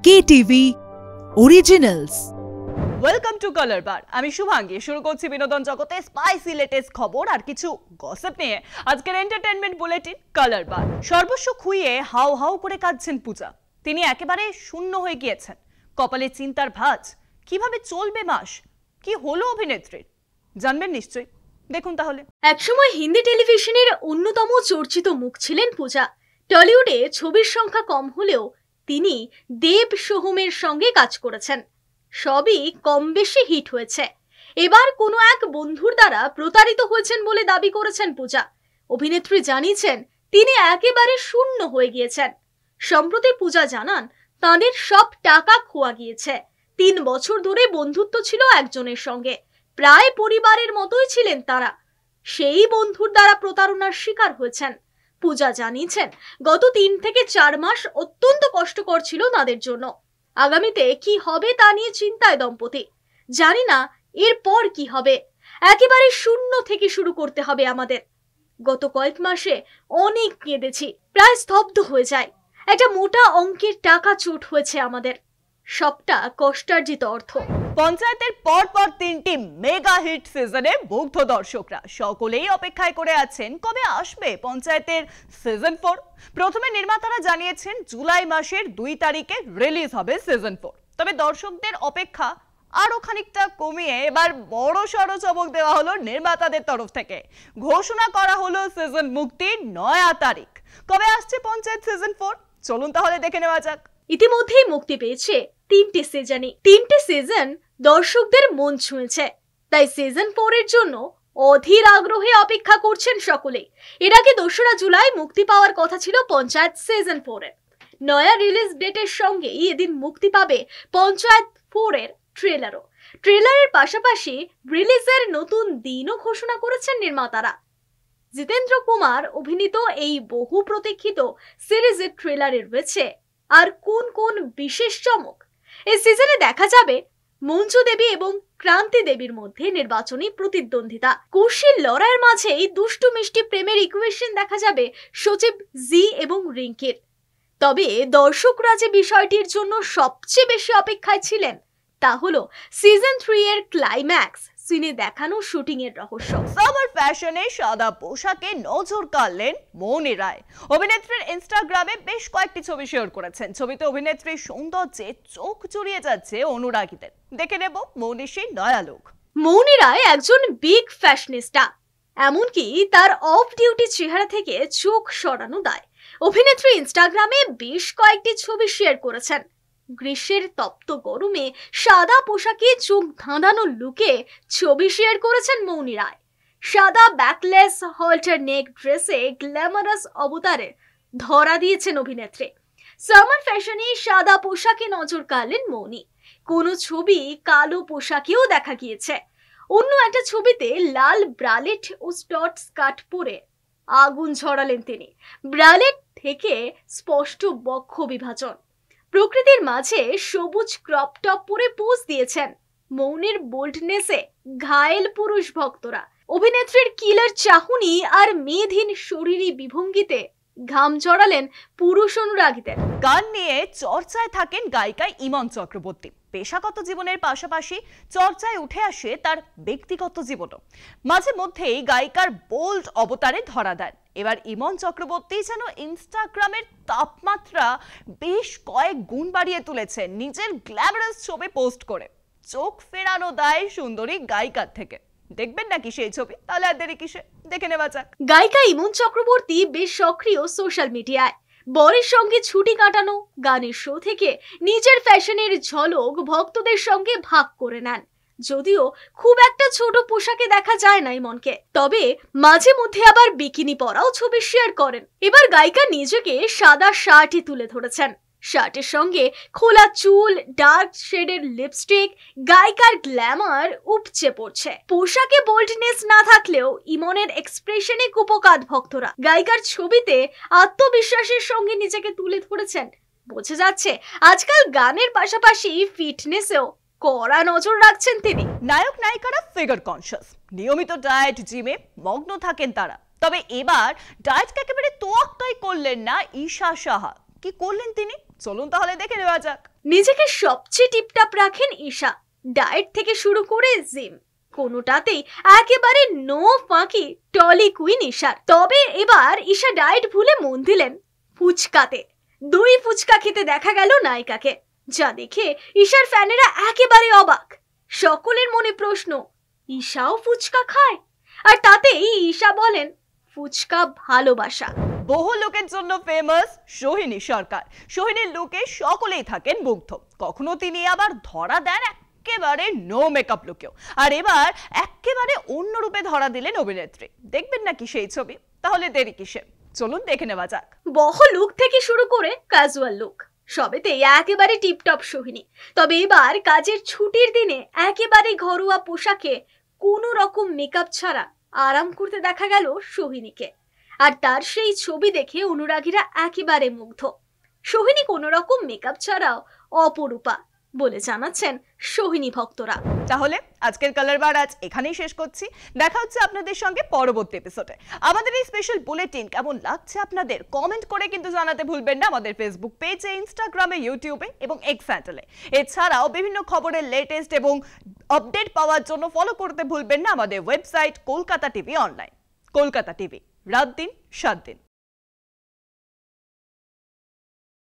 KTV Originals। Welcome to colour bar. আমি শুভাঙ্গী। শুরু করছি বিনোদন জগতে স্পাইসি লেটেস্ট খবর আর কিছু গসিপ নিয়ে আজকের এন্টারটেইনমেন্ট বুলেটিন কালার বার। সর্বস্ব খুইয়ে হাউ হাউ করে কাঁদছেন পূজা। তিনি একেবারে শূন্য হয়ে গিয়েছেন। কপালে চিন্তার ভাঁজ। কিভাবে চলবে মাস? কি হলো অভিনেত্রীর? জানবেন নিশ্চয়ই, দেখুন তাহলে। একসময় হিন্দি টেলিভিশনের অন্যতম চর্চিত মুখ ছিলেন পূজা। টলিউডে ছবির সংখ্যা কম হলেও তিনি দেব সোহমের সঙ্গে কাজ করেছেন। সবই কম বেশি হিট হয়েছে। এবার কোনো এক বন্ধুর দ্বারা প্রতারিত হয়েছেন বলে দাবি করেছেন পূজা। অভিনেত্রী জানিয়েছেন তিনি একেবারে শূন্য হয়ে গিয়েছেন। সম্প্রতি পূজা জানান তাঁদের সব টাকা খোয়া গিয়েছে। 3 বছর ধরে বন্ধুত্ব ছিল একজনের সঙ্গে, প্রায় পরিবারের মতোই ছিলেন তারা। সেই বন্ধুর দ্বারা প্রতারণার শিকার হয়েছেন। পূজা জানিয়েছেন গত 3 থেকে 4 মাস অত্যন্ত কষ্টকর ছিল তাদের জন্য। আগামীতে কি হবে তা নিয়ে চিন্তায় দম্পতি। জানি না এরপর কি হবে, একেবারে শূন্য থেকে শুরু করতে হবে আমাদের। গত কয়েক মাসে অনেক কেঁদেছি, প্রায় স্তব্ধ হয়ে যায়। একটা মোটা অঙ্কের টাকা চোট হয়েছে আমাদের, সবটা কষ্টার্জিত অর্থ। পঞ্চায়েতের পরপর 3টি মেগা হিট সিজনে মুগ্ধ দর্শকরা সকলেই অপেক্ষায় করে আছেন কবে আসবে পঞ্চায়েতের সিজন 4। প্রথমে নির্মাতারা জানিয়েছেন জুলাই মাসের 2 তারিখে রিলিজ হবে সিজন 4। তবে দর্শকদের অপেক্ষা আরো খানিকটা কমিয়ে এবার বড় সড়ো চমক দেওয়া হলো নির্মাতাদের তরফ থেকে। ঘোষণা করা হলো সিজন মুক্তির 9 তারিখ। কবে আসছে পঞ্চায়েত সিজন 4? চলুন তাহলে দেখে নেওয়া যাক। ইতিমধ্যেই মুক্তি পেয়েছে 3টে সিজনই। 3টে সিজন দর্শকদের মন ছুঁয়েছে, তাই সিজন 4 এর জন্য অধীর আগ্রহে অপেক্ষা করছেন সকলে। এর আগে 2রা জুলাই মুক্তি পাওয়ার কথা ছিল পঞ্চায়েত সিজন 4 এর। নয়া রিলিজ ডেটের সঙ্গেই এদিন মুক্তি পাবে পঞ্চায়েত 4 এর ট্রেলারও। ট্রেলারের পাশাপাশি রিলিজের নতুন দিনও ঘোষণা করেছেন নির্মাতারা। জিতেন্দ্র কুমার অভিনীত এই বহু প্রতীক্ষিত সিরিজের ট্রেলারে রয়েছে আর কোন কোন বিশেষ চমক। এই সিজনে দেখা যাবে মঞ্জু দেবী এবং ক্রান্তি দেবীর মধ্যে নির্বাচনী প্রতিদ্বন্দ্বিতা। কুশীল লড়াইয়ের মাঝেই দুষ্টু মিষ্টি প্রেমের ইকুয়েশন দেখা যাবে সচিব জি এবং রিঙ্কির। তবে দর্শকরা যে বিষয়টির জন্য সবচেয়ে বেশি অপেক্ষায় ছিলেন তা হলো সিজন 3 এর ক্লাইম্যাক্স সিনে দেখানো শুটিং এর রহস্য। সামার ফ্যাশনে সাদা পোশাকে নজর কাড়লেন মৌনি রায়। অভিনেত্রীর ইনস্টাগ্রামে বেশ কয়েকটি ছবি শেয়ার করেছেন। ছবিতে অভিনেত্রীর সৌন্দর্যে চোখ জুড়িয়ে যাচ্ছে অনুরাগীদের। দেখে নেব মৌনির সেই নয়া লুক। মৌনি রায় একজন বিগ ফ্যাশনিস্টা, এমনকি তার অফ ডিউটি চেহারা থেকে চোখ সরানো দায়। অভিনেত্রী ইনস্টাগ্রামে বেশ কয়েকটি ছবি শেয়ার করেছেন। গ্রীষ্মের তপ্ত গরমে সাদা পোশাকে চোখ ধাঁধানো লুকে ছবি শেয়ার করেছেন মৌনি রায়। সাদা ব্যাকলেস হল্টার নেক ড্রেসে গ্ল্যামারাস অবতারে ধরা দিয়েছেন অভিনেত্রী। সামার ফ্যাশনে সাদা পোশাকে নজর কাড়লেন মৌনি। কোন ছবি কালো পোশাকেও দেখা গিয়েছে। অন্য একটা ছবিতে লাল ব্রালেট ও স্টট স্কার্ট পরে আগুন ঝরালেন তিনি। ব্রালেট থেকে স্পষ্ট বক্ষ বিভাজন। প্রকৃতির মাঝে সবুজ ক্রপ টপ পরে পোজ দিয়েছেন। মৌনির বোল্ডনেসে ঘায়েল পুরুষ ভক্তরা। অভিনেত্রীর কিলার চাহনি আর মেধহীন শরীরী বিভঙ্গিতে ঘাম ঝরালেন পুরুষ অনুরাগীদের। গান নিয়ে চর্চায় থাকেন গায়িকা ইমন চক্রবর্তী। পেশাগত জীবনের পাশাপাশি চর্চায় উঠে আসে তার ব্যক্তিগত জীবনও। মাঝে মধ্যেই গায়িকার বোল্ড অবতারে ধরা দেন। এবার ইমন চক্রবর্তী যেন ইনস্টাগ্রামের তাপমাত্রা বেশ কয়েক গুণ বাড়িয়ে তুলেছেন নিজের গ্ল্যামারাস ছবি পোস্ট করে। চোখ ফেরানো দায় সুন্দরী গায়িকার থেকে। দেখবেন নাকি সেই ছবি? তাহলে আর দেরি কিসে, দেখে নেওয়া যাক। গায়িকা ইমন চক্রবর্তী বেশ সক্রিয় সোশ্যাল মিডিয়ায়। বরের সঙ্গে ছুটি কাটানো, গানের শো থেকে নিজের ফ্যাশনের ঝলক ভক্তদের সঙ্গে ভাগ করে নেন। যদিও খুব একটা ছোট পোশাকে দেখা যায় না ইমনকে, তবে মাঝে মধ্যে আবার বিকিনি পরাও ছবি শেয়ার করেন। এবার গায়িকা নিজেকে সাদা শার্টে তুলে ধরেছেন। শার্টের সঙ্গে খোলা চুল, ডার্ক শেডের লিপস্টিক, গায়িকার গ্ল্যামার উপচে পড়ছে। পোশাকে বোল্ডনেস না থাকলেও ইমনের এক্সপ্রেশনে কুপকাত ভক্তরা। গায়িকার ছবিতে আত্মবিশ্বাসের সঙ্গে নিজেকে তুলে ধরেছেন। বোঝা যাচ্ছে আজকাল গানের পাশাপাশি ফিটনেসেও কড়া নজর রাখছেন তিনি। নায়ক নায়িকারা ফিগার কনসিয়াস, নিয়মিত ডায়েট জিমে মগ্ন থাকেন তারা। তবে এবার ডায়েটকে একেবারে তোয়াক্কাই করলেন না ঈশা সাহা। কি করলেন তিনি? চলুন তাহলে দেখে নেওয়া যাক। নিজেকে সবচেয়ে টিপটাপ রাখেন ঈশা। ডায়েট থেকে শুরু করে জিম, কোনোটাতেই একেবারে নো ফাঁকি টলি কুইন ঈশার। তবে এবার ঈশা ডায়েট ভুলে মন দিলেন ফুচকাতে। দই ফুচকা খেতে দেখা গেল নায়িকাকে, যা দেখে ঈশার ফ্যানেরা একেবারে অবাক। সকলের মনে প্রশ্ন, ঈশাও ফুচকা খায়? আর তাতেই ঈশা বলেন, ফুচকা ভালোবাসা। বহু লোকের জন্য ফেমাস সোহিনী সরকার। সোহিনীর লুকে সকলেই থাকেন মুগ্ধ। কখনো তিনি আবার ধরা দেন একেবারে নো মেকআপ লুকেও। আর এবার একেবারে অন্য রূপে ধরা দিলেন অভিনেত্রী। দেখবেন নাকি সেই ছবি? তাহলে দেরি কিসে, চলুন দেখে নেওয়া যাক। বহ লুক থেকে শুরু করে ক্যাজুয়াল লুক, সবেতেই একেবারে টিপটপ সোহিনী। তবে এবার কাজের ছুটির দিনে একেবারে ঘরোয়া পোশাকে কোনো রকম মেকআপ ছাড়া আরাম করতে দেখা গেল সোহিনীকে। আর তার সেই ছবি দেখে অনুরাগীরা একেবারে মুগ্ধ। সোহিনী কোনো রকম মেকআপ ছাড়াও অপরূপা বলে জানাচ্ছেন সোহিনী ভক্তরা। তাহলে আজকের কালার বার আজ এখানেই শেষ করছি। দেখা হচ্ছে আপনাদের সঙ্গে পরবর্তী এপিসোডে। আমাদের এই স্পেশাল বুলেটিন কেমন লাগছে আপনাদের কমেন্ট করে কিন্তু জানাতে ভুলবেন না আমাদের ফেসবুক পেজে, ইনস্টাগ্রামে, ইউটিউবে এবং এক্স হ্যান্ডেলে। এছাড়াও বিভিন্ন খবরের লেটেস্ট এবং আপডেট পাওয়ার জন্য ফলো করতে ভুলবেন না আমাদের website Kolkata TV online. Kolkata TV, রাত দিন 7 দিন।